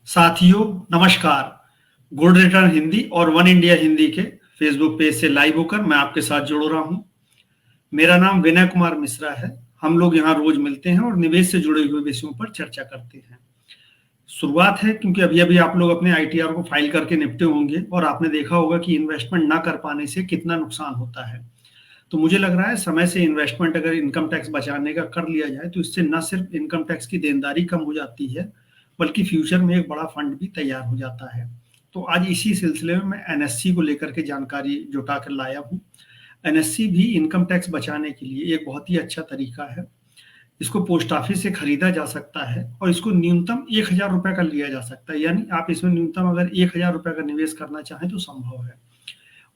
साथियों नमस्कार। Good return Hindi और वन इंडिया हिंदी के फेसबुक पेज से लाइव होकर मैं आपके साथ जुड़ रहा हूं। मेरा नाम विनय कुमार मिश्रा है। हम लोग यहां रोज मिलते हैं और निवेश से जुड़े हुए विषयों पर चर्चा करते हैं। शुरुआत है क्योंकि अभी अभी आप लोग अपने आईटीआर को फाइल करके निपटे होंगे और आपने देखा होगा कि इन्वेस्टमेंट ना कर पाने से कितना नुकसान होता है। तो मुझे लग रहा है समय से इन्वेस्टमेंट अगर इनकम टैक्स बचाने का कर लिया जाए तो इससे न सिर्फ इनकम टैक्स की देनदारी कम हो जाती है बल्कि फ्यूचर में एक बड़ा फंड भी तैयार हो जाता है। तो आज इसी सिलसिले में मैं एनएससी को लेकर के जानकारी जुटा कर लाया हूँ। एनएससी भी इनकम टैक्स बचाने के लिए एक बहुत ही अच्छा तरीका है। इसको पोस्ट ऑफिस से खरीदा जा सकता है और इसको न्यूनतम 1000 रुपए का लिया जा सकता है, यानी आप इसमें न्यूनतम अगर 1000 रुपए का निवेश करना चाहें तो संभव है।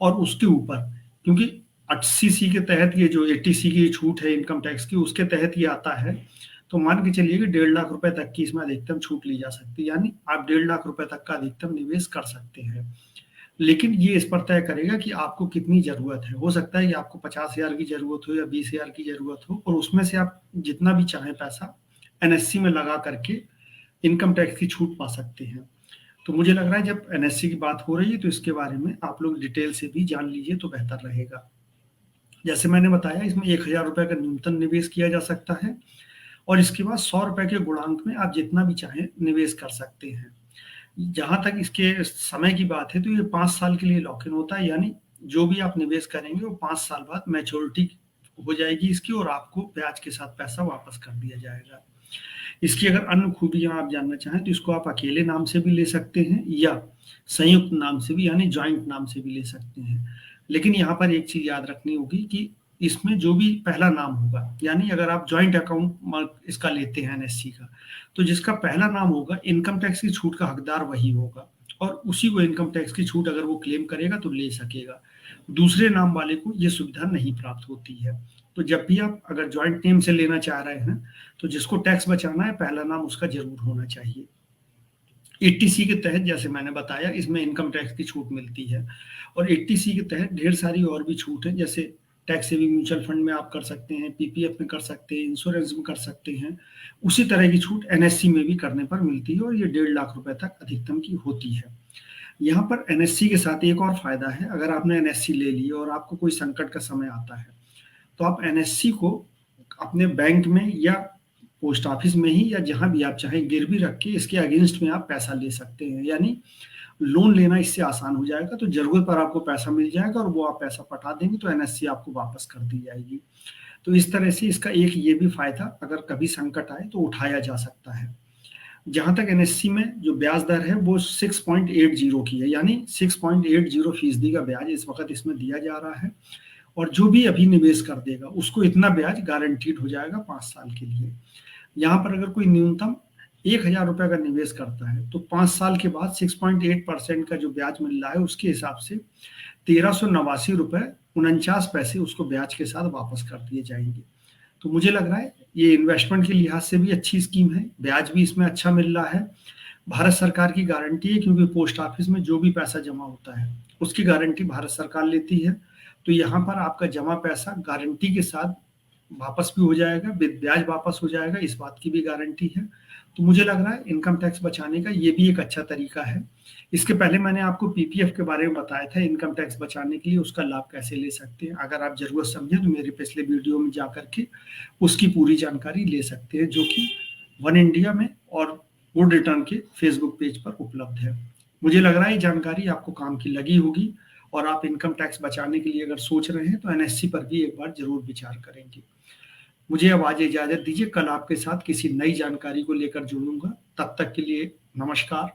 और उसके ऊपर क्योंकि 80C के तहत ये जो 80C की छूट है इनकम टैक्स की उसके तहत ये आता है, तो मान के चलिए कि 1.5 लाख रुपए तक की इसमें अधिकतम छूट ली जा सकती है, यानी आप 1.5 लाख रुपए तक का अधिकतम निवेश कर सकते हैं। लेकिन ये इस पर तय करेगा कि आपको कितनी जरूरत है। हो सकता है कि आपको 50,000 की जरूरत हो या 20,000 की जरूरत हो और उसमें से आप जितना भी चाहें पैसा एनएससी में लगा करके इनकम टैक्स की छूट पा सकते हैं। तो मुझे लग रहा है जब एनएससी की बात हो रही है तो इसके बारे में आप लोग डिटेल से भी जान लीजिए तो बेहतर रहेगा। जैसे मैंने बताया इसमें 1000 रुपए का न्यूनतम निवेश किया जा सकता है और इसके बाद 100 रुपए के गुणांक में आप जितना भी चाहें निवेश कर सकते हैं। जहां तक इसके समय की बात है तो ये 5 साल के लिए लॉक इन होता है, यानी जो भी आप निवेश करेंगे वो 5 साल बाद मैच्योरिटी हो जाएगी इसकी और आपको ब्याज के साथ पैसा वापस कर दिया जाएगा। इसकी अगर अन्य खूबियां आप जानना चाहें तो इसको आप अकेले नाम से भी ले सकते हैं या संयुक्त नाम से भी यानी ज्वाइंट नाम से भी ले सकते हैं। लेकिन यहाँ पर एक चीज याद रखनी होगी कि इसमें जो भी पहला नाम होगा, यानी अगर आप ज्वाइंट अकाउंट इसका लेते हैं एनएससी का, तो जिसका पहला नाम होगा इनकम टैक्स की छूट का हकदार वही होगा और उसी को इनकम टैक्स की छूट अगर वो क्लेम करेगा तो ले सकेगा। दूसरे नाम वाले को ये सुविधा नहीं प्राप्त होती है। तो जब भी आप अगर ज्वाइंट नेम से लेना चाह रहे हैं तो जिसको टैक्स बचाना है पहला नाम उसका जरूर होना चाहिए। 80C के तहत जैसे मैंने बताया इसमें इनकम टैक्स की छूट मिलती है और 80C के तहत ढेर सारी और भी छूट है, जैसे टैक्स सेविंग म्यूचुअल फंड में आप कर सकते हैं, पीपीएफ में कर सकते हैं, इंश्योरेंस में कर सकते हैं। उसी तरह की छूट एनएससी में भी करने पर मिलती है और ये 1.5 लाख रुपए तक अधिकतम की होती है। यहाँ पर एनएससी के साथ एक और फायदा है, अगर आपने एनएससी ले ली और आपको कोई संकट का समय आता है तो आप एनएससी को अपने बैंक में या पोस्ट ऑफिस में ही या जहां भी आप चाहें गिरवी रख के इसके अगेंस्ट में आप पैसा ले सकते हैं, यानी लोन लेना इससे आसान हो जाएगा। तो जरूरत पर आपको पैसा मिल जाएगा और वो आप पैसा पटा देंगे तो एनएससी आपको वापस कर दी जाएगी। तो इस तरह से इसका एक ये भी फायदा अगर कभी संकट आए तो उठाया जा सकता है। जहां तक एनएससी में जो ब्याज दर है वो 6.80 की है, यानी 6.80% का ब्याज इस वक्त इसमें दिया जा रहा है और जो भी अभी निवेश कर देगा उसको इतना ब्याज गारंटीड हो जाएगा 5 साल के लिए। यहाँ पर अगर कोई न्यूनतम 1000 रुपए का निवेश करता है तो 5 साल के बाद 6.8% का जो ब्याज मिल रहा है उसके हिसाब से 1389 रुपए 49 पैसे उसको ब्याज के साथ वापस कर दिए जाएंगे। तो मुझे लग रहा है ये इन्वेस्टमेंट के लिहाज से भी अच्छी स्कीम है, ब्याज भी इसमें अच्छा मिल रहा है। भारत सरकार की गारंटी है क्योंकि पोस्ट ऑफिस में जो भी पैसा जमा होता है उसकी गारंटी भारत सरकार लेती है। तो यहाँ पर आपका जमा पैसा गारंटी के साथ वापस भी हो जाएगा, ब्याज वापस हो जाएगा, इस बात की भी गारंटी है। तो मुझे लग रहा है इनकम टैक्स बचाने का ये भी एक अच्छा तरीका है। इसके पहले मैंने आपको पीपीएफ के बारे में बताया था इनकम टैक्स बचाने के लिए उसका लाभ कैसे ले सकते हैं। अगर आप जरूरत समझे तो मेरे पिछले वीडियो में जा करके उसकी पूरी जानकारी ले सकते हैं जो कि वन इंडिया में और गुड रिटर्न के फेसबुक पेज पर उपलब्ध है। मुझे लग रहा है ये जानकारी आपको काम की लगी होगी और आप इनकम टैक्स बचाने के लिए अगर सोच रहे हैं तो एनएससी पर भी एक बार जरूर विचार करेंगे। मुझे अब आज इजाजत दीजिए, कल आपके साथ किसी नई जानकारी को लेकर जुड़ूंगा। तब तक के लिए नमस्कार।